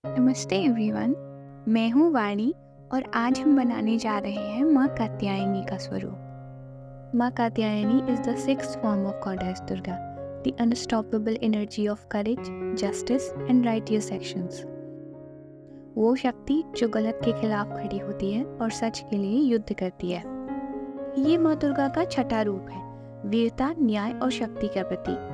नमस्ते एवरीवन। मैं हूँ वाणी और आज हम बनाने जा रहे हैं माँ कात्यायनी का स्वरूप। माँ Katyayani is the sixth form of goddess Durga, the unstoppable energy of courage, justice and righteous actions. वो शक्ति जो गलत के खिलाफ खड़ी होती है और सच के लिए युद्ध करती है। ये माँ दुर्गा का छठा रूप है, वीरता, न्याय और शक्ति का प्रतीक।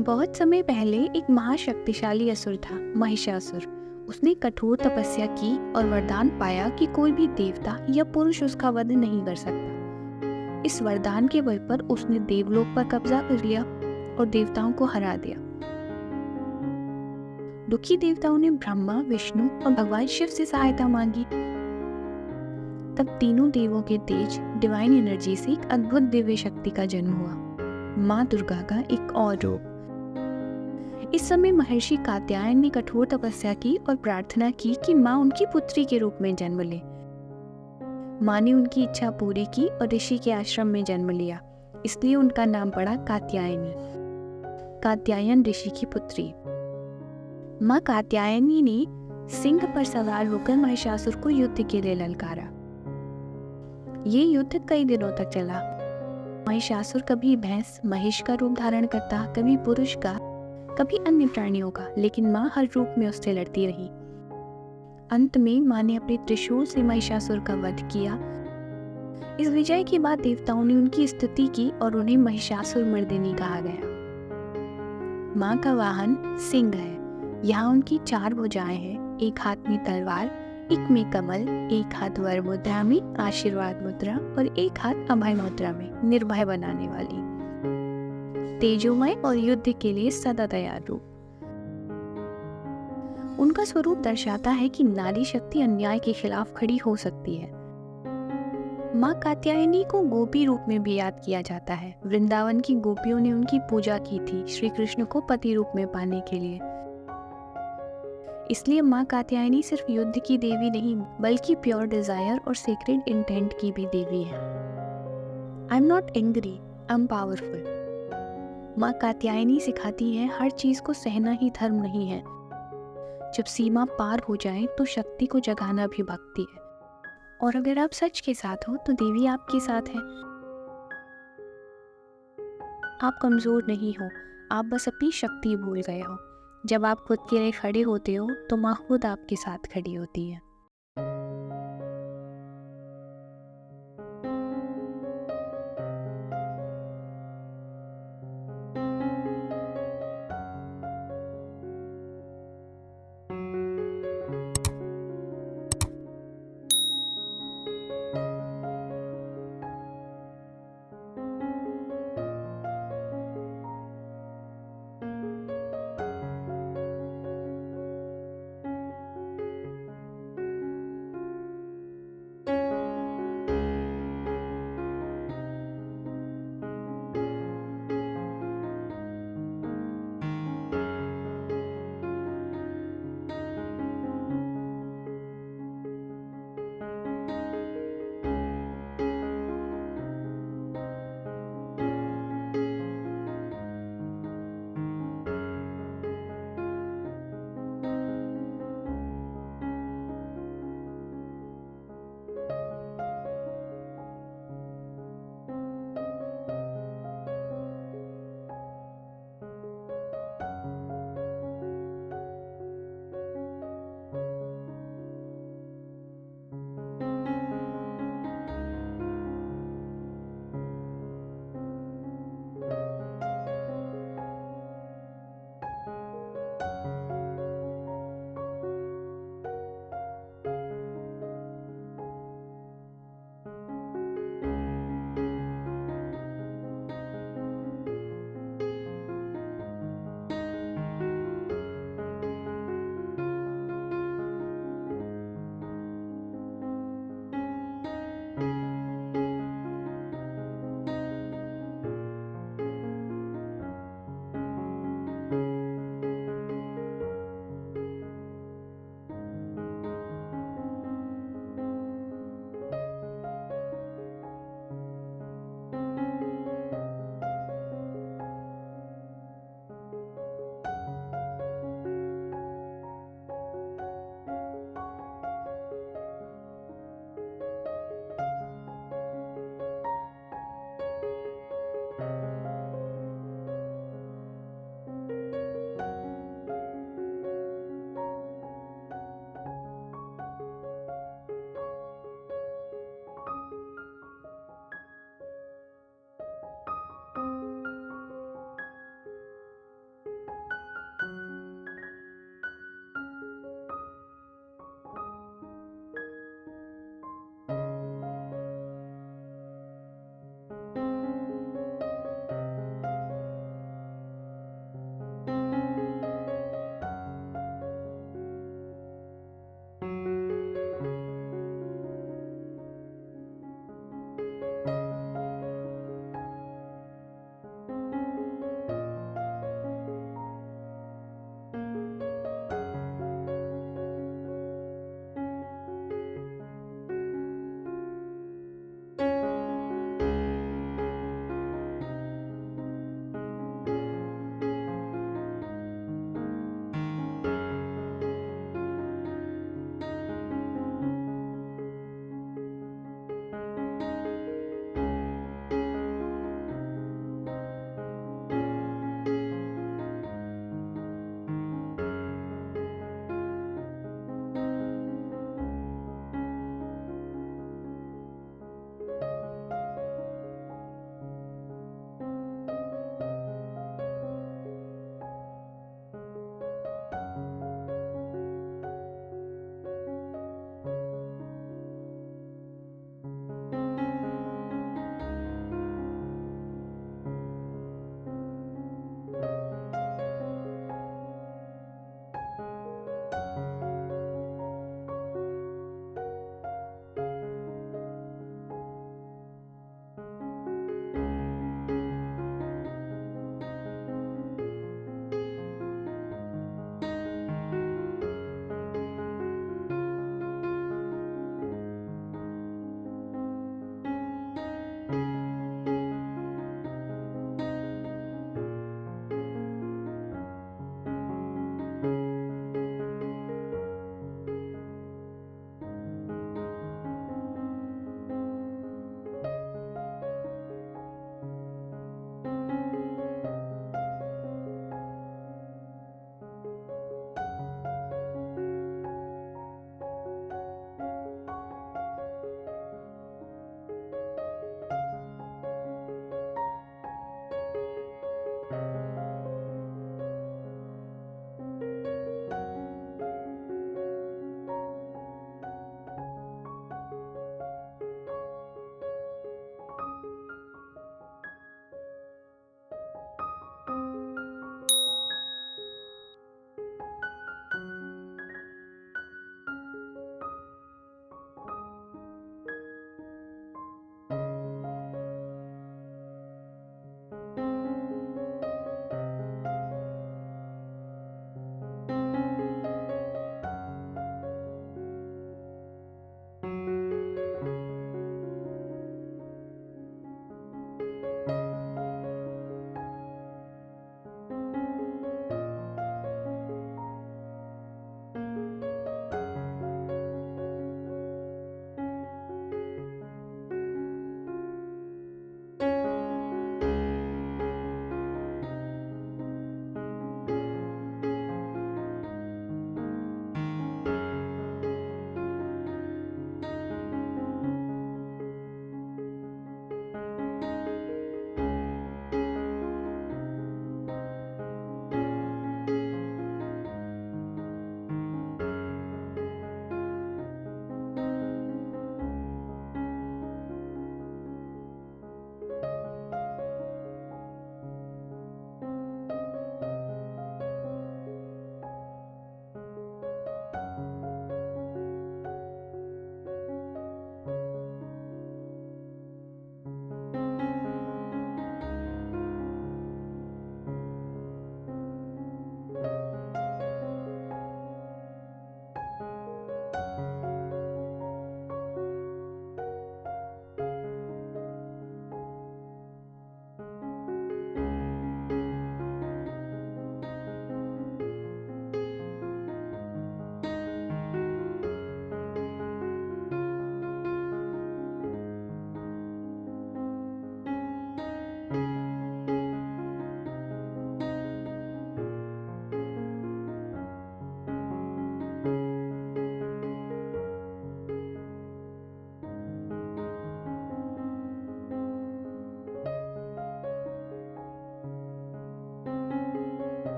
बहुत समय पहले एक महाशक्तिशाली असुर था, महिषासुर। उसने कठोर तपस्या की और वरदान पाया कि कोई भी देवता या पुरुष उसका वध नहीं कर सकता। इस वरदान के बल पर उसने देवलोक पर कब्जा कर लिया और देवताओं को हरा दिया। दुखी देवताओं ने ब्रह्मा, विष्णु और भगवान शिव से सहायता मांगी। तब तीनों देवों के तेज, डिवाइन एनर्जी से एक अद्भुत दिव्य शक्ति का जन्म हुआ, माँ दुर्गा का एक और रूप। इस समय महर्षि कात्यायन ने कठोर तपस्या की और प्रार्थना की कि माँ उनकी पुत्री के रूप में जन्म ले। माँ ने उनकी इच्छा पूरी की और ऋषि के आश्रम में जन्म लिया, इसलिए उनका नाम पड़ा कात्यायनी, कात्यायन ऋषि की पुत्री। माँ कात्यायनी ने सिंह पर सवार होकर महिषासुर को युद्ध के लिए ललकारा। ये युद्ध कई दिनों तक चला। महिषासुर कभी भैंस, महिष का रूप धारण करता, कभी पुरुष का, कभी अन्य प्राणियों का, लेकिन माँ हर रूप में उससे लड़ती रही। अंत में माँ ने अपने त्रिशूल से महिषासुर का वध किया। इस विजय के बाद देवताओं ने उनकी स्तुति की और उन्हें महिषासुर मर्दिनी कहा गया। माँ का वाहन सिंह है। यहाँ उनकी 4 भुजाएं हैं, एक हाथ में तलवार, एक में कमल, एक हाथ वर मुद्रा में आशीर्वाद मुद्रा और एक हाथ अभय मुद्रा में निर्भय बनाने वाली, तेजोमय और युद्ध के लिए सदा तैयार रूप। उनका स्वरूप दर्शाता है कि नारी शक्ति अन्याय के खिलाफ खड़ी हो सकती है। माँ कात्यायनी को गोपी रूप में भी याद किया जाता है। वृंदावन की गोपियों ने उनकी पूजा की थी श्री कृष्ण को पति रूप में पाने के लिए। इसलिए माँ कात्यायनी सिर्फ युद्ध की देवी नहीं, बल्कि प्योर डिजायर और सीक्रेट इंटेंट की भी देवी है। I am not angry, I am powerful. माँ कात्यायनी सिखाती है हर चीज को सहना ही धर्म नहीं है। जब सीमा पार हो जाए तो शक्ति को जगाना भी भक्ति है। और अगर आप सच के साथ हो तो देवी आपके साथ है। आप कमजोर नहीं हो, आप बस अपनी शक्ति भूल गए हो। जब आप खुद के लिए खड़े होते हो तो माँ खुद आपके साथ खड़ी होती है।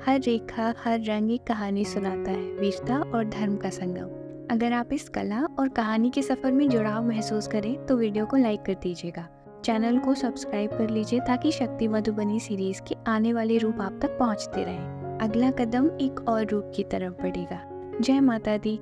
हर रेखा, हर रंग एक कहानी सुनाता है, वीरता और धर्म का संगम। अगर आप इस कला और कहानी के सफर में जुड़ाव महसूस करें तो वीडियो को लाइक कर दीजिएगा। चैनल को सब्सक्राइब कर लीजिए ताकि शक्ति मधुबनी सीरीज के आने वाले रूप आप तक पहुंचते रहें। अगला कदम एक और रूप की तरफ बढ़ेगा। जय माता दी।